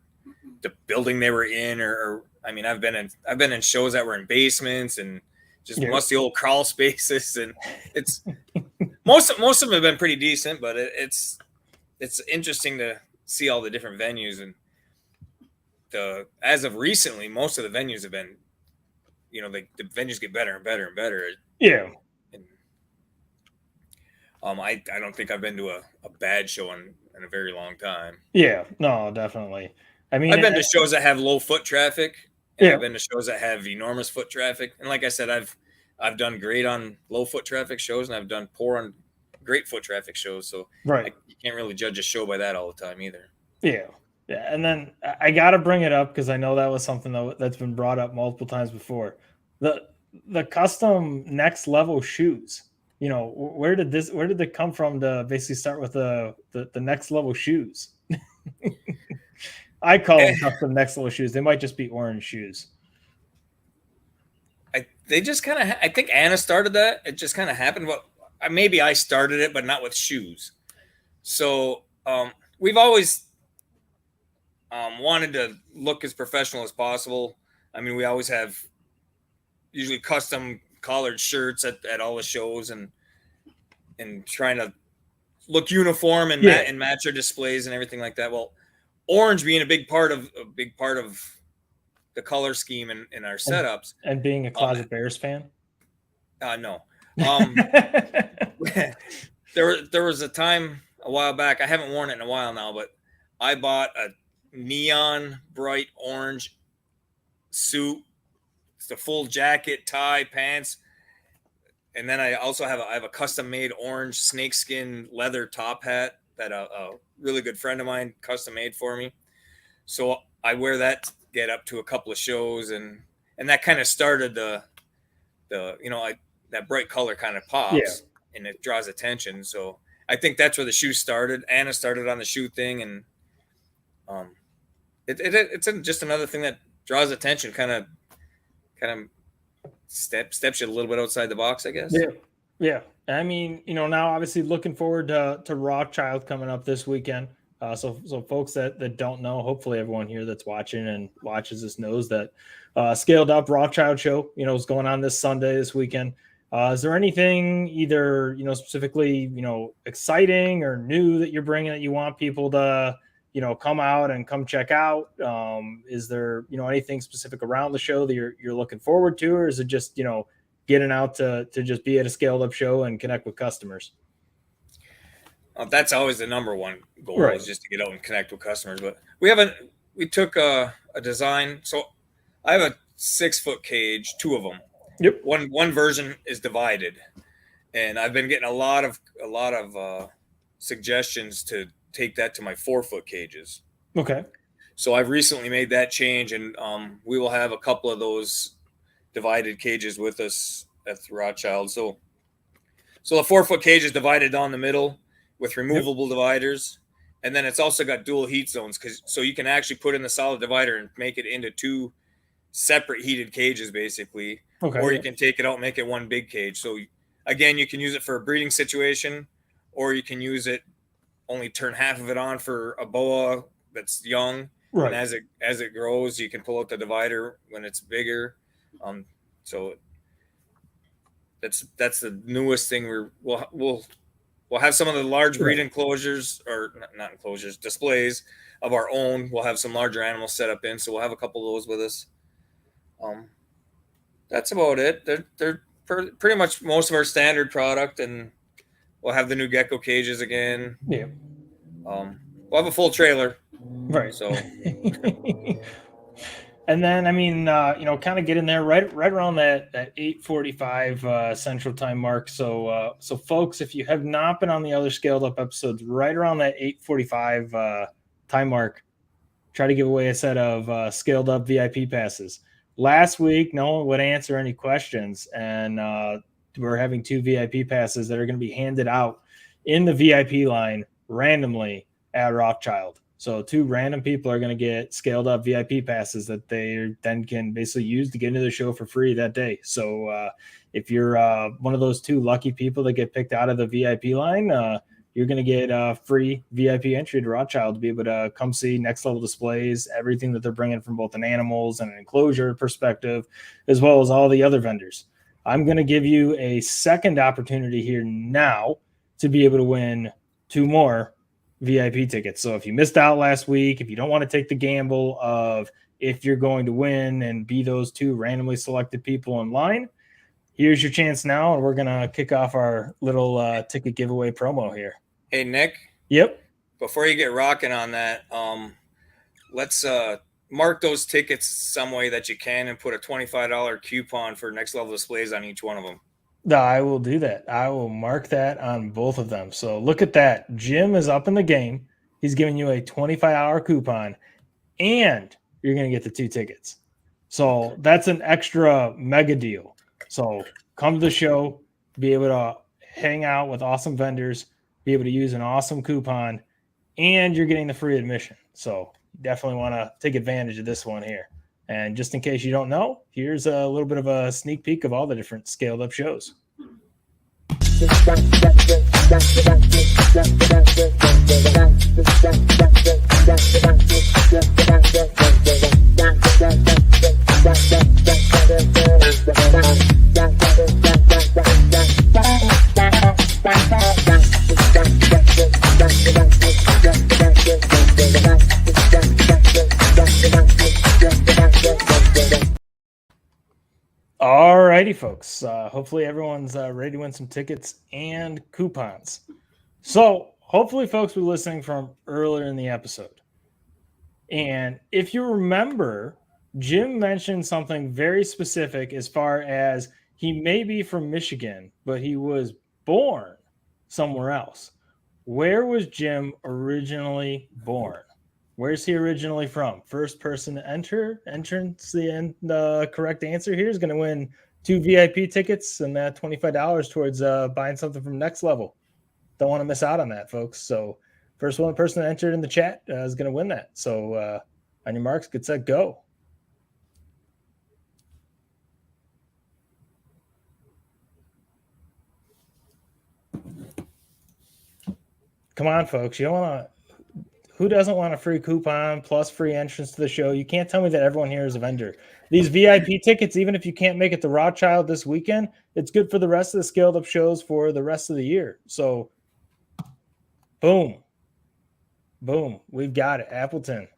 the building they were in, or I mean, I've been in shows that were in basements and just musty old crawl spaces, and it's most of them have been pretty decent, but it's interesting to see all the different venues, and as of recently, most of the venues have been, the venues get better and better and better. Yeah. And, I don't think I've been to a bad show in a very long time. Yeah, no, definitely. I mean, I've been to shows that have low foot traffic. And I've been to shows that have enormous foot traffic. And like I said, I've done great on low foot traffic shows, and I've done poor on great foot traffic shows. So you can't really judge a show by that all the time either. Yeah. Yeah. And then I got to bring it up because I know that was something that's been brought up multiple times before. The custom next level shoes. Where did they come from to basically start with the next level shoes? I call them custom next level shoes. They might just be orange shoes. They just kind of. I think Anna started that. It just kind of happened. Well, maybe I started it, but not with shoes. So we've always wanted to look as professional as possible. I mean, we always have usually custom collared shirts at all the shows, and trying to look uniform and match our displays and everything like that. Well, orange being a big part of the color scheme in our setups, and being a closet Bears fan. No. There was a time a while back. I haven't worn it in a while now, but I bought a neon bright orange suit. It's the full jacket, tie, pants, and then I also have a custom made orange snakeskin leather top hat that a really good friend of mine custom made for me. So I wear that, get up to a couple of shows, and that kind of started that bright color kind of pops and it draws attention. So I think that's where the shoe started. Anna started on the shoe thing, and it's just another thing that draws attention, kind of steps you a little bit outside the box, I guess. Yeah. I mean, now obviously looking forward to Rothschild coming up this weekend. So folks that don't know, hopefully everyone here that's watching and watches this knows that Scaled Up Rothschild show, is going on this Sunday, this weekend. Is there anything either, specifically, exciting or new that you're bringing that you want people to, come out and come check out? Is there, anything specific around the show that you're looking forward to, or is it just, getting out to just be at a Scaled Up show and connect with customers? That's always the number one goal, is just to get out and connect with customers. But we took a design. So I have a 6-foot cage, 2 of them. Yep. One version is divided, and I've been getting a lot of suggestions to take that to my 4-foot cages. Okay. So I've recently made that change, and we will have a couple of those divided cages with us at the Rothschild. So the 4-foot cage is divided down the middle with removable dividers, and then it's also got dual heat zones, so you can actually put in the solid divider and make it into 2 separate heated cages, basically. Okay. Or you can take it out and make it one big cage. So again, you can use it for a breeding situation, or you can use it, only turn half of it on for a boa that's young. Right. And as it grows, you can pull out the divider when it's bigger. So that's the newest thing. We'll have some of the large breed enclosures, or not enclosures, displays of our own. We'll have some larger animals set up in, so we'll have a couple of those with us. That's about it. They're pretty much most of our standard product, and We'll have the new gecko cages again. Yeah. We'll have a full trailer. Right. So. And then, I mean, kind of get in there right around that 8:45 Central Time mark. So, folks, if you have not been on the other scaled up episodes, right around that 8:45 time mark, try to give away a set of scaled up VIP passes. Last week, no one would answer any questions, and we're having 2 VIP passes that are going to be handed out in the VIP line randomly at Rothschild. So 2 random people are going to get scaled up VIP passes that they then can basically use to get into the show for free that day. So if you're one of those 2 lucky people that get picked out of the VIP line, you're going to get free VIP entry to Rothschild to be able to come see next level displays, everything that they're bringing from both an animals and an enclosure perspective, as well as all the other vendors. I'm going to give you a second opportunity here now to be able to win 2 more VIP tickets. So if you missed out last week, if you don't want to take the gamble of if you're going to win and be those 2 randomly selected people in line, here's your chance now, and we're going to kick off our little ticket giveaway promo here. Hey, Nick. Yep. Before you get rocking on that, let's mark those tickets some way that you can and put a $25 coupon for next level displays on each one of them. I will do that. I will mark that on both of them. So look at that. Jim is up in the game. He's giving you a $25 coupon, and you're going to get the 2 tickets. So that's an extra mega deal. So come to the show, be able to hang out with awesome vendors, be able to use an awesome coupon, and you're getting the free admission. So definitely want to take advantage of this one here. And just in case you don't know, here's a little bit of a sneak peek of all the different scaled up shows. Alrighty, folks. Hopefully everyone's ready to win some tickets and coupons. So hopefully folks were listening from earlier in the episode. And if you remember, Jim mentioned something very specific as far as he may be from Michigan, but he was born somewhere else. Where was Jim originally born? Where's he originally from? First person to entrance. The correct answer here is going to win 2 VIP tickets and that $25 towards buying something from Next Level. Don't want to miss out on that, folks. So first one person that entered in the chat is going to win that. So on your marks, get set, go. Come on, folks. You don't want to. Who doesn't want a free coupon plus free entrance to the show? You can't tell me that everyone here is a vendor. These VIP tickets, even if you can't make it to Rothschild this weekend, it's good for the rest of the scaled up shows for the rest of the year. So, boom. We've got it. Appleton.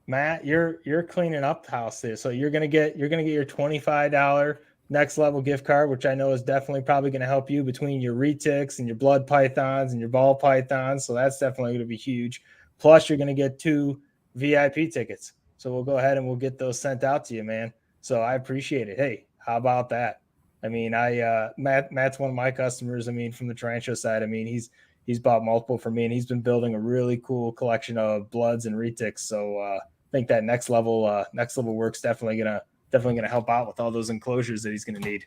Matt, you're cleaning up the house there. So you're gonna get your $25 Next Level gift card, which I know is definitely probably going to help you between your retics and your blood pythons and your ball pythons. So that's definitely going to be huge. Plus, you're going to get 2 VIP tickets. So we'll go ahead and we'll get those sent out to you, man. So I appreciate it. Hey, how about that? I mean, Matt's one of my customers. I mean, from the Tarantula side, I mean, he's bought multiple for me, and he's been building a really cool collection of bloods and retics. So I think that next level work's definitely gonna help out with all those enclosures that he's gonna need.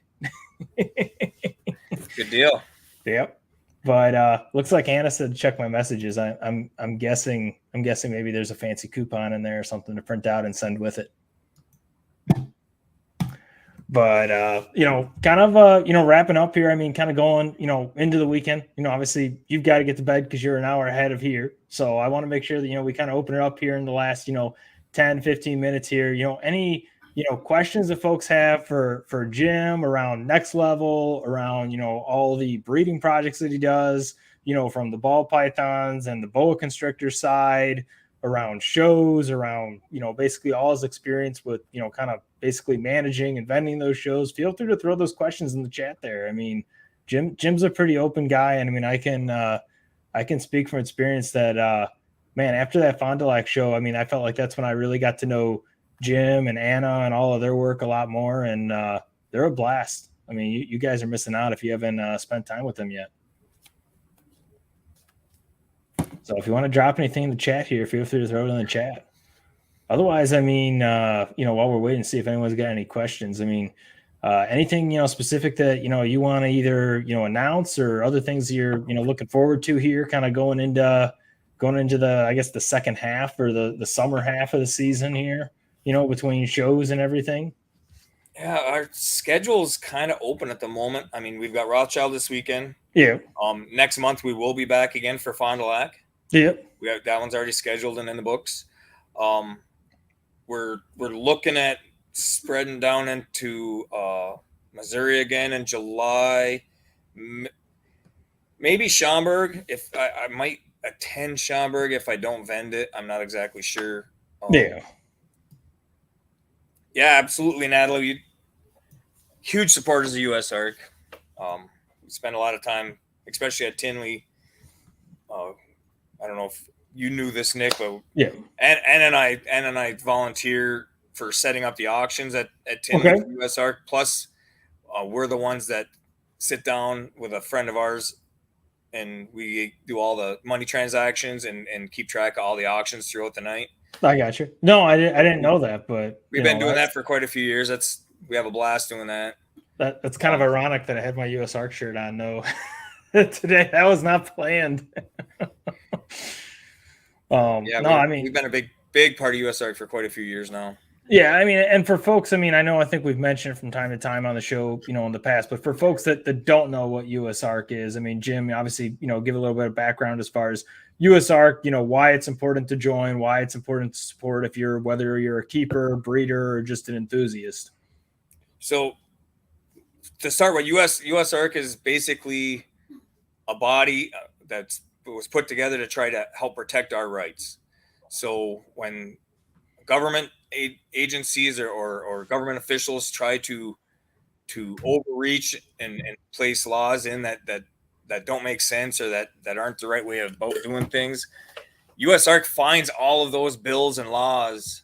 Good deal. Yep. But looks like Anna said check my messages. I'm guessing maybe there's a fancy coupon in there or something to print out and send with it. But kind of wrapping up here. I mean, kind of going into the weekend. Obviously you've got to get to bed because you're an hour ahead of here. So I want to make sure that we kind of open it up here in the last 10-15 minutes here. Any questions that folks have for Jim around Next Level, around, all the breeding projects that he does, from the ball pythons and the boa constrictor side, around shows, around, basically all his experience with, kind of basically managing and vending those shows. Feel free to throw those questions in the chat there. I mean, Jim's a pretty open guy, and I mean, I can speak from experience that man, after that Fond du Lac show, I mean, I felt like that's when I really got to know Jim and Anna and all of their work a lot more, and they're a blast. I mean, you guys are missing out if you haven't spent time with them yet. So if you want to drop anything in the chat here, feel free to throw it in the chat. Otherwise, I mean, while we're waiting to see if anyone's got any questions, I mean, anything, specific that, you want to either, announce or other things you're, looking forward to here, kind of going into the, I guess, the second half or the summer half of the season here, between shows and everything. Yeah, our schedule's kind of open at the moment. I mean, we've got Rothschild this weekend. Yeah. Next month we will be back again for Fond du Lac. Yep. That one's already scheduled and in the books. We're looking at spreading down into Missouri again in July. Maybe Schaumburg. If I might attend Schaumburg if I don't vend it. I'm not exactly sure. Yeah. Yeah, absolutely, Natalie. Huge supporters of USARK. We spend a lot of time, especially at Tinley. I don't know if you knew this, Nick, but yeah, and I volunteer for setting up the auctions at Tinley okay. USARK. Plus, we're the ones that sit down with a friend of ours, and we do all the money transactions and keep track of all the auctions throughout the night. I got you. No, I didn't know that, but we've been doing that for quite a few years. We have a blast doing that. That's kind of ironic that I had my USARK shirt on. No, today that was not planned. I mean, we've been a big part of USARK for quite a few years now. Yeah, I mean, and for folks, I mean, I think we've mentioned from time to time on the show, in the past, but for folks that don't know what USARK is, I mean, Jim, obviously, give a little bit of background as far as USARK, why it's important to join, why it's important to support whether you're a keeper, breeder, or just an enthusiast. So to start with, USARK is basically a body that was put together to try to help protect our rights. So when government agencies or government officials try to overreach and place laws in that don't make sense or that aren't the right way of doing things, USARK finds all of those bills and laws,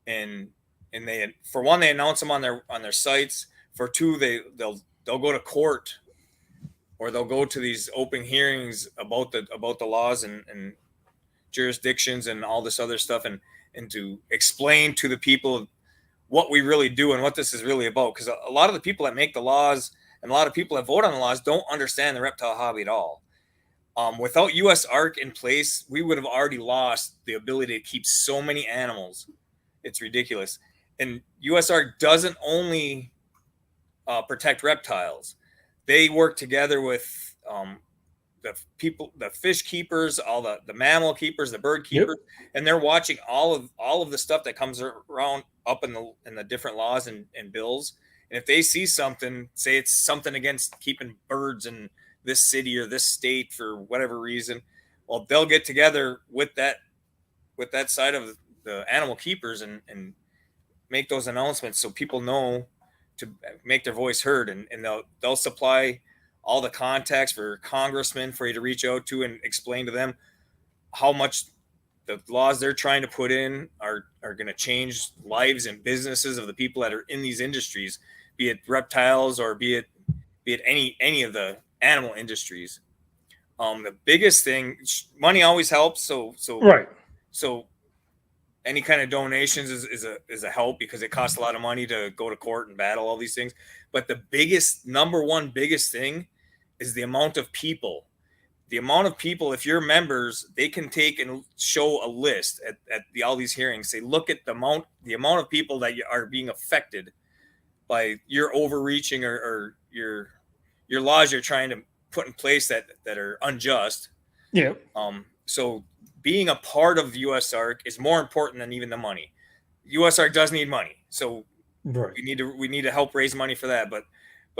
and they, for one, they announce them on their sites. For two, they'll go to court, or they'll go to these open hearings about the laws and jurisdictions and all this other stuff, and to explain to the people what we really do and what this is really about. Because a lot of the people that make the laws and a lot of people that vote on the laws don't understand the reptile hobby at all. Without USARK in place, we would have already lost the ability to keep so many animals. It's ridiculous. And USARK doesn't only protect reptiles. They work together with the people, the fish keepers, all the mammal keepers, the bird keepers, yep. And they're watching all of the stuff that comes around up in the different laws and bills. And if they see something, say it's something against keeping birds in this city or this state for whatever reason, well, they'll get together with that side of the animal keepers and make those announcements so people know to make their voice heard, and they'll supply all the contacts for congressmen for you to reach out to and explain to them how much the laws they're trying to put in are going to change lives and businesses of the people that are in these industries, be it reptiles or be it any of the animal industries. The biggest thing, money always helps. So right. So any kind of donations is a help, because it costs a lot of money to go to court and battle all these things. But the number one biggest thing is the amount of people. The amount of people, if you're members, they can take and show a list at all these hearings. Say, look at the amount of people that are being affected by your overreaching or your laws you're trying to put in place that are unjust. Yeah. So being a part of USARK is more important than even the money. USARK does need money, so right. we need to help raise money for that. But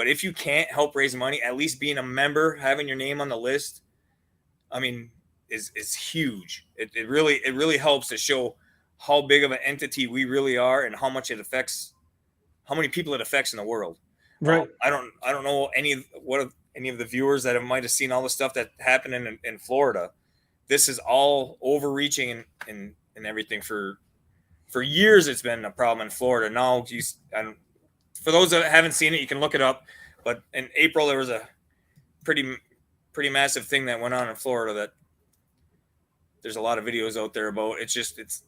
if you can't help raise money, at least being a member, having your name on the list, I mean, is huge. It really helps to show how big of an entity we really are and how much it affects, how many people it affects in the world. Right. I don't know any of the viewers that might have seen all the stuff that happened in Florida. This is all overreaching and everything. For years, it's been a problem in Florida. Now, for those that haven't seen it, you can look it up. But in April, there was a pretty massive thing that went on in Florida that there's a lot of videos out there about. It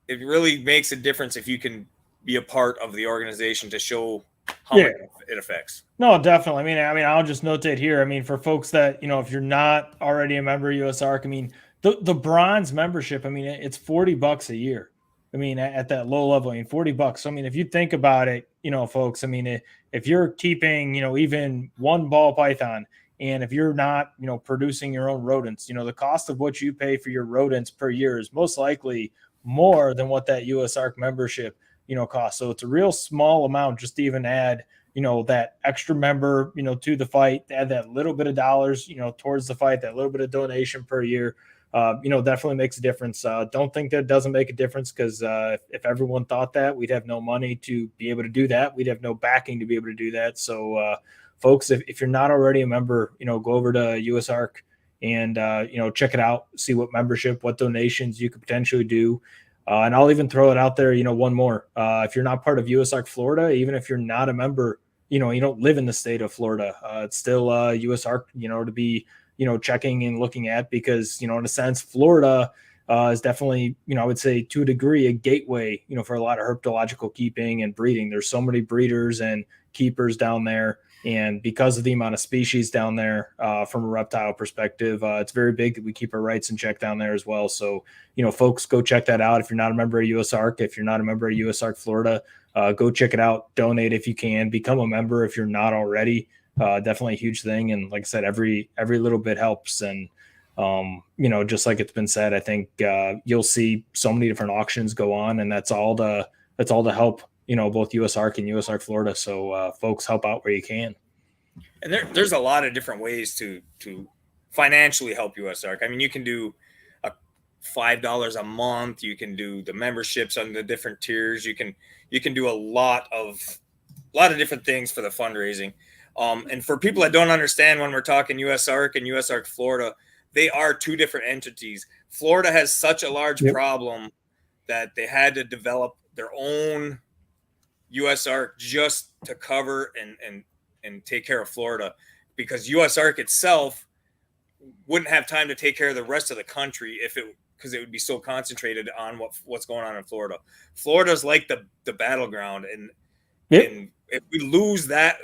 really makes a difference if you can be a part of the organization to show how much it affects. No, definitely. I mean, I'll just notate here. I mean, for folks that, if you're not already a member of USARK, I mean, the bronze membership, I mean, it's $40 a year. I mean, at that low level, I mean, $40. So, I mean, if you think about it, folks, I mean, if you're keeping, even one ball python, and if you're not, producing your own rodents, the cost of what you pay for your rodents per year is most likely more than what that USARK membership, costs. So it's a real small amount just to even add, that extra member, to the fight, add that little bit of dollars, towards the fight, that little bit of donation per year, definitely makes a difference. Don't think that it doesn't make a difference, because if everyone thought that, we'd have no money to be able to do that. We'd have no backing to be able to do that. So, folks, if you're not already a member, go over to USARK and, check it out, see what membership, what donations you could potentially do. And I'll even throw it out there, one more. If you're not part of USARK Florida, even if you're not a member, you don't live in the state of Florida, it's still USARK, to be, checking and looking at, because, in a sense, Florida is definitely, I would say to a degree, a gateway, for a lot of herpetological keeping and breeding. There's so many breeders and keepers down there. And because of the amount of species down there, from a reptile perspective, it's very big that we keep our rights in check down there as well. So, folks, go check that out. If you're not a member of USARK, if you're not a member of USARK Florida, go check it out. Donate if you can. Become a member if you're not already. Definitely a huge thing. And like I said, every little bit helps. And, just like it's been said, I think you'll see so many different auctions go on, and that's all to help, both USARK and USARK Florida. So folks, help out where you can. And there's a lot of different ways to financially help USARK. I mean, you can do $5 a month. You can do the memberships on the different tiers. You can do a lot of different things for the fundraising. And for people that don't understand, when we're talking USARK and USARK Florida, they are two different entities. Florida has such a large problem that they had to develop their own USARK just to cover and take care of Florida, because USARK itself wouldn't have time to take care of the rest of the country because it would be so concentrated on what's going on in Florida. Florida's like the battleground, and if we lose that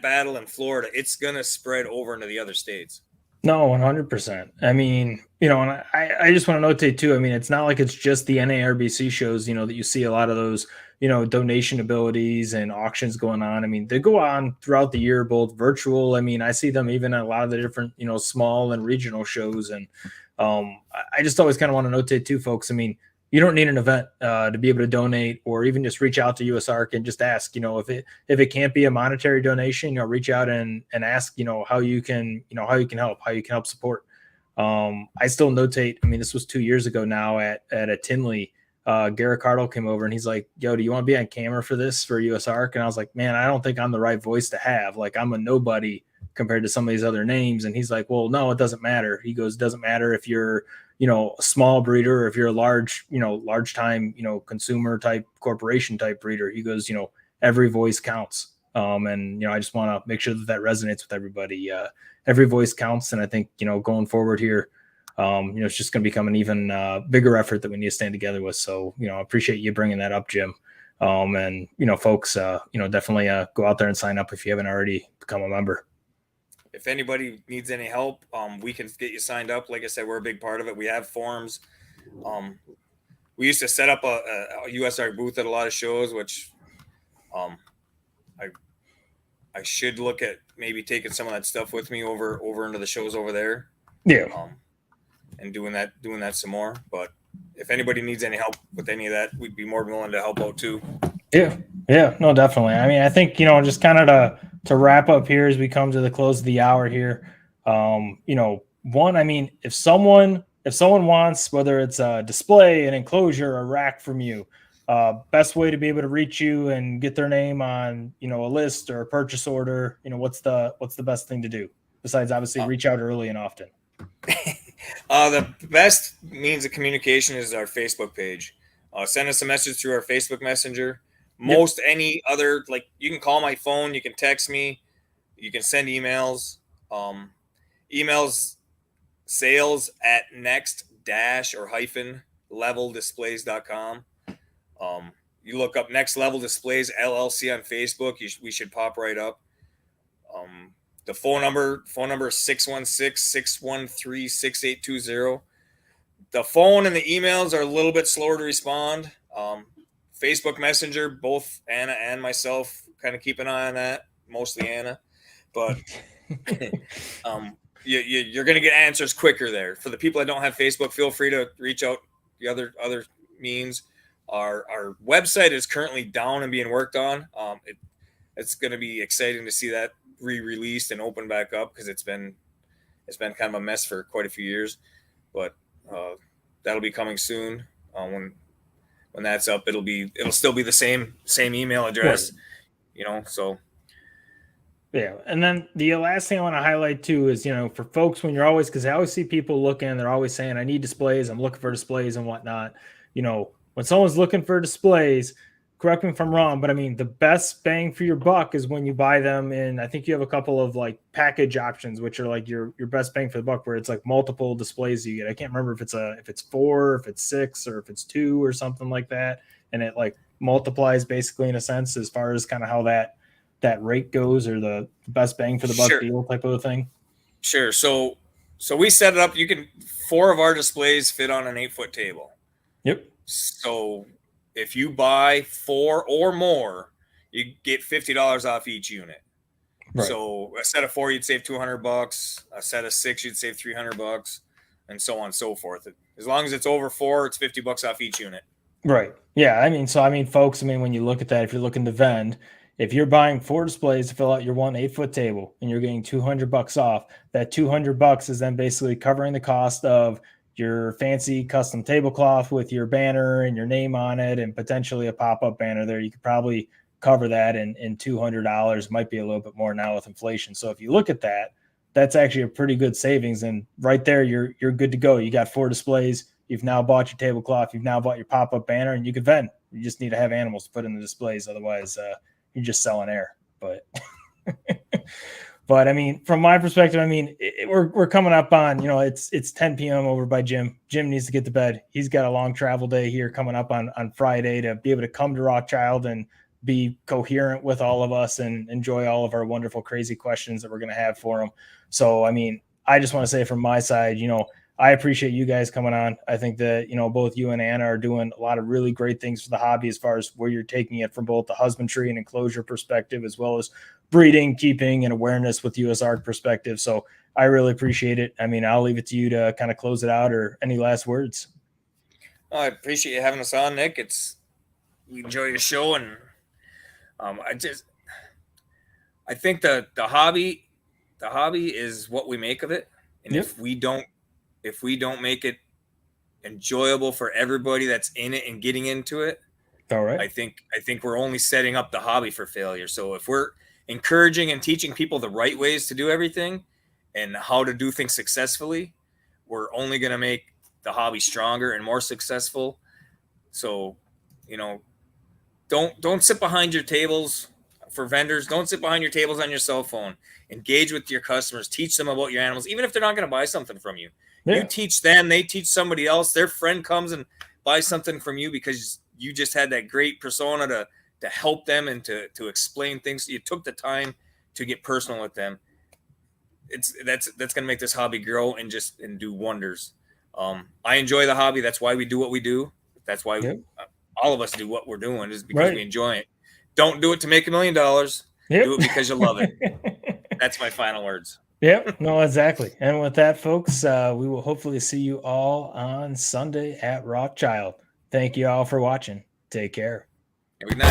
battle in Florida, it's gonna spread over into the other states. No, 100%. I mean, and I just want to notate too, I mean, it's not like it's just the NARBC shows, that you see a lot of those, donation abilities and auctions going on. I mean, they go on throughout the year, both virtual. I mean, I see them even at a lot of the different, small and regional shows. And I just always kind of want to notate too, folks. I mean, you don't need an event to be able to donate, or even just reach out to USARK and just ask, if it can't be a monetary donation, reach out and ask, how you can help support. I still notate, I mean, this was 2 years ago now at a Tinley. Garrett Cardle came over and he's like, yo, do you want to be on camera for this for USARK? And I was like, man, I don't think I'm the right voice to have. Like, I'm a nobody compared to some of these other names. And he's like, well, no, it doesn't matter. He goes, doesn't matter if you're, a small breeder, or if you're a large time, consumer type corporation type breeder. He goes, every voice counts. And, I just want to make sure that resonates with everybody. Every voice counts. And I think, going forward here, it's just going to become an even bigger effort that we need to stand together with. So, I appreciate you bringing that up, Jim. And, folks, definitely go out there and sign up if you haven't already become a member. If anybody needs any help, we can get you signed up. Like I said, we're a big part of it. We have forums. We used to set up a USARK booth at a lot of shows, which I should look at maybe taking some of that stuff with me over into the shows over there. Yeah. And doing that some more. But if anybody needs any help with any of that, we'd be more than willing to help out too. Yeah, no, definitely. I mean, I think, just kind of to wrap up here as we come to the close of the hour here. One, I mean, if someone wants, whether it's a display, an enclosure, a rack from you, best way to be able to reach you and get their name on, a list or a purchase order, what's the best thing to do besides obviously reach out early and often? The best means of communication is our Facebook page. Send us a message through our Facebook Messenger. Most any other, like, you can call my phone, you can text me, you can send emails. Emails sales@next-leveldisplays.com. You look up Next Level Displays LLC on Facebook. We should pop right up. The phone number is 616-613-6820. The phone and the emails are a little bit slower to respond. Facebook Messenger, both Anna and myself kind of keep an eye on that, mostly Anna. But you're going to get answers quicker there. For the people that don't have Facebook, feel free to reach out the other means. Our website is currently down and being worked on. It's going to be exciting to see that re-released and open back up, because it's been kind of a mess for quite a few years. But that'll be coming soon. When that's up, it'll still be the same email address, so. Yeah. And then the last thing I want to highlight too is, for folks, when because I always see people looking, they're always saying, I need displays, I'm looking for displays and whatnot. When someone's looking for displays, correct me if I'm wrong, but I mean, the best bang for your buck is when you buy them in, I think you have a couple of like package options, which are like your best bang for the buck, where it's like multiple displays you get. I can't remember if it's 4, if it's 6, or if it's 2 or something like that. And it like multiplies basically in a sense as far as kind of how that rate goes, or the best bang for the buck deal type of a thing. Sure. So we set it up. 4 of our displays fit on an 8-foot table. Yep. So if you buy 4 or more, you get $50 off each unit. Right. So a set of 4, you'd save $200. A set of 6, you'd save $300, and so on and so forth. As long as it's over 4, it's $50 off each unit. Right. Yeah. Folks, when you look at that, if you're looking to vend, if you're buying 4 displays to fill out your 1 8-foot table and you're getting $200 off, that $200 is then basically covering the cost of your fancy custom tablecloth with your banner and your name on it, and potentially a pop-up banner there. You could probably cover that in $200. Might be a little bit more now with inflation. So if you look at that, that's actually a pretty good savings. And right there, you're good to go. You got 4 displays. You've now bought your tablecloth. You've now bought your pop-up banner, and you can vend. You just need to have animals to put in the displays. Otherwise, you're just selling air. But from my perspective, we're coming up on, it's 10 p.m. over by Jim. Jim needs to get to bed. He's got a long travel day here coming up on Friday to be able to come to Rothschild and be coherent with all of us and enjoy all of our wonderful, crazy questions that we're going to have for him. So, I just want to say from my side, I appreciate you guys coming on. I think that, both you and Anna are doing a lot of really great things for the hobby as far as where you're taking it from both the husbandry and enclosure perspective, as well as breeding, keeping, and awareness with USARK perspective. So I really appreciate it. I'll leave it to you to kind of close it out, or any last words. I appreciate you having us on, Nick. We enjoy your show, and I think the hobby is what we make of it. And if we don't make it enjoyable for everybody that's in it and getting into it, all right, I think we're only setting up the hobby for failure. So if we're encouraging and teaching people the right ways to do everything and how to do things successfully, we're only going to make the hobby stronger and more successful. So, don't sit behind your tables. For vendors, don't sit behind your tables on your cell phone. Engage with your customers. Teach them about your animals, even if they're not going to buy something from you. Yeah. You teach them, they teach somebody else. Their friend comes and buys something from you because you just had that great persona to help them and to explain things. You took the time to get personal with them. That's going to make this hobby grow and do wonders. I enjoy the hobby. That's why we do what we do. That's why all of us do what we're doing, is because we enjoy it. Don't do it to make $1 million. Do it because you love it. That's my final words. Yep. No, exactly. And with that, folks, we will hopefully see you all on Sunday at Rothschild. Thank you all for watching. Take care. Good night.